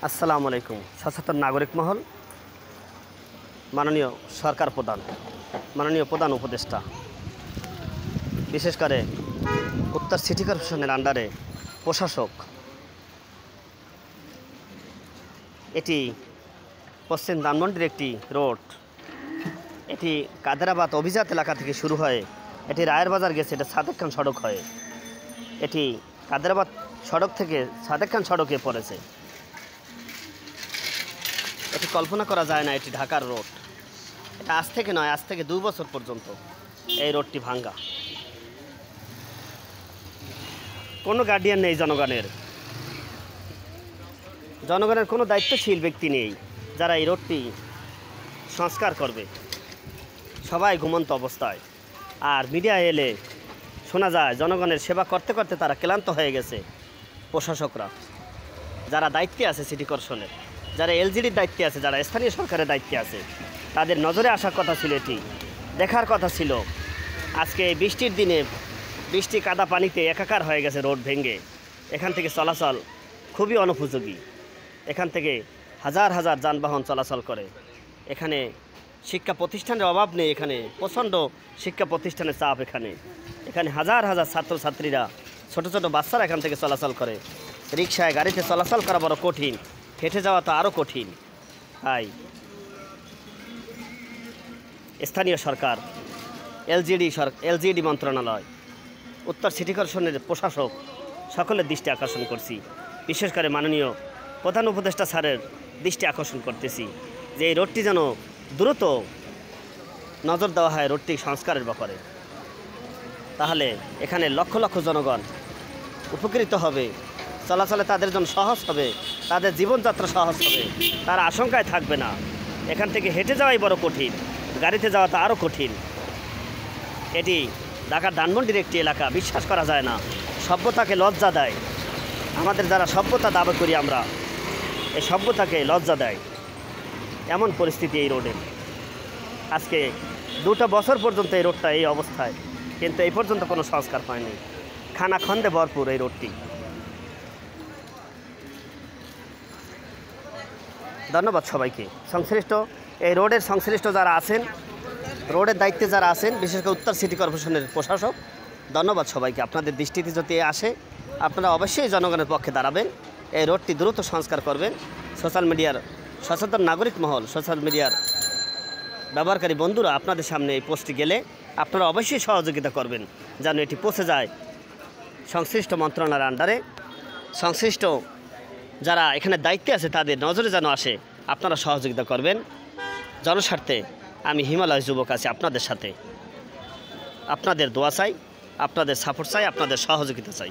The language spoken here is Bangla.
আসসালামু আলাইকুম। সচেতন নাগরিক মহল, মাননীয় সরকার প্রধান, মাননীয় প্রধান উপদেষ্টা, বিশেষ করে উত্তর সিটি কর্পোরেশনের আন্ডারে প্রশাসক, এটি পশ্চিম ধানমন্ডির একটি রোড। এটি কাদেরাবাদ অভিজাত এলাকা থেকে শুরু হয়ে এটি রায়ের বাজার গেছে, এটা সাদেক খান সড়ক হয়ে এটি কাদেরাবাদ সড়ক থেকে সাদেক খান সড়কে পড়েছে। এটি কল্পনা করা যায় না, এটি ঢাকার রোড। এটা আজ থেকে নয়, আজ থেকে 2 বছর পর্যন্ত এই রোডটি ভাঙ্গা। কোনো গার্ডিয়ান নেই জনগণের কোনো দায়িত্বশীল ব্যক্তি নেই যারা এই রোডটি সংস্কার করবে। সবাই ঘুমন্ত অবস্থায়। আর মিডিয়া এলে শোনা যায় জনগণের সেবা করতে করতে তারা ক্লান্ত হয়ে গেছে। প্রশাসকরা যারা দায়িত্বে আছে, সিটি কর্পোরেশনের যারা এলজিডির দায়িত্বে আছে, যারা স্থানীয় সরকারের দায়িত্বে আছে, তাদের নজরে আসার কথা ছিল, এটি দেখার কথা ছিল। আজকে এই বৃষ্টির দিনে বৃষ্টি কাদা পানিতে একাকার হয়ে গেছে রোড ভেঙে। এখান থেকে চলাচল খুবই অনুপযোগী। এখান থেকে হাজার হাজার যানবাহন চলাচল করে। এখানে শিক্ষা প্রতিষ্ঠানের অভাব নেই, এখানে প্রচণ্ড শিক্ষা প্রতিষ্ঠানের চাপ। এখানে হাজার হাজার ছাত্রছাত্রীরা, ছোট ছোট বাচ্চারা এখান থেকে চলাচল করে। রিক্সায় গাড়িতে চলাচল করা বড় কঠিন, হেঁটে যাওয়া তো আরও কঠিন। তাই স্থানীয় সরকার, এলজিডি মন্ত্রণালয়, উত্তর সিটি কর্পোরেশনের প্রশাসক সকলের দৃষ্টি আকর্ষণ করছি। বিশেষ করে মাননীয় প্রধান উপদেষ্টা স্যারের দৃষ্টি আকর্ষণ করতেছি যে এই রোডটি যেন দ্রুত নজর দেওয়া হয় রোডটি সংস্কারের ব্যাপারে। তাহলে এখানে লক্ষ লক্ষ জনগণ উপকৃত হবে, চলাচলে তাদের জন্য সহজ হবে, তাদের জীবনযাত্রা সহজ হবে, তারা আশঙ্কায় থাকবে না। এখান থেকে হেঁটে যাওয়াই বড় কঠিন, গাড়িতে যাওয়া তো আরও কঠিন। এটি ঢাকার ধানমন্ডির একটি এলাকা, বিশ্বাস করা যায় না। সভ্যতাকে লজ্জা দেয়। আমাদের যারা সভ্যতা দাবি করি আমরা, এই সভ্যতাকে লজ্জা দেয় এমন পরিস্থিতি এই রোডে। আজকে 2টা বছর পর্যন্ত এই রোডটা এই অবস্থায়, কিন্তু এই পর্যন্ত কোনো সংস্কার হয়নি। খানাখন্দে ভরপুর এই রোডটি। ধন্যবাদ সবাইকে। এই রোডের সংশ্লিষ্ট যারা আছেন, রোডের দায়িত্বে যারা আছেন, বিশেষ করে উত্তর সিটি কর্পোরেশনের প্রশাসক, ধন্যবাদ সবাইকে। আপনাদের দৃষ্টিতে যদি আসে, আপনারা অবশ্যই জনগণের পক্ষে দাঁড়াবেন, এই রোডটি দ্রুত সংস্কার করবেন। সোশ্যাল মিডিয়ার সচেতন নাগরিক মহল, সোশ্যাল মিডিয়ার ব্যবহারকারী বন্ধুরা, আপনাদের সামনে এই পোস্টটি গেলে আপনারা অবশ্যই সহযোগিতা করবেন যেন এটি পৌঁছে যায় সংশ্লিষ্ট মন্ত্রণালয়ের আন্ডারে। সংশ্লিষ্ট যারা এখানে দায়িত্বে আছে তাদের নজরে যেন আসে, আপনারা সহযোগিতা করবেন। জনস্বার্থে আমি হিমালয় যুবক আছি আপনাদের সাথে। আপনাদের দোয়া চাই, আপনাদের সাপোর্ট চাই, আপনাদের সহযোগিতা চাই।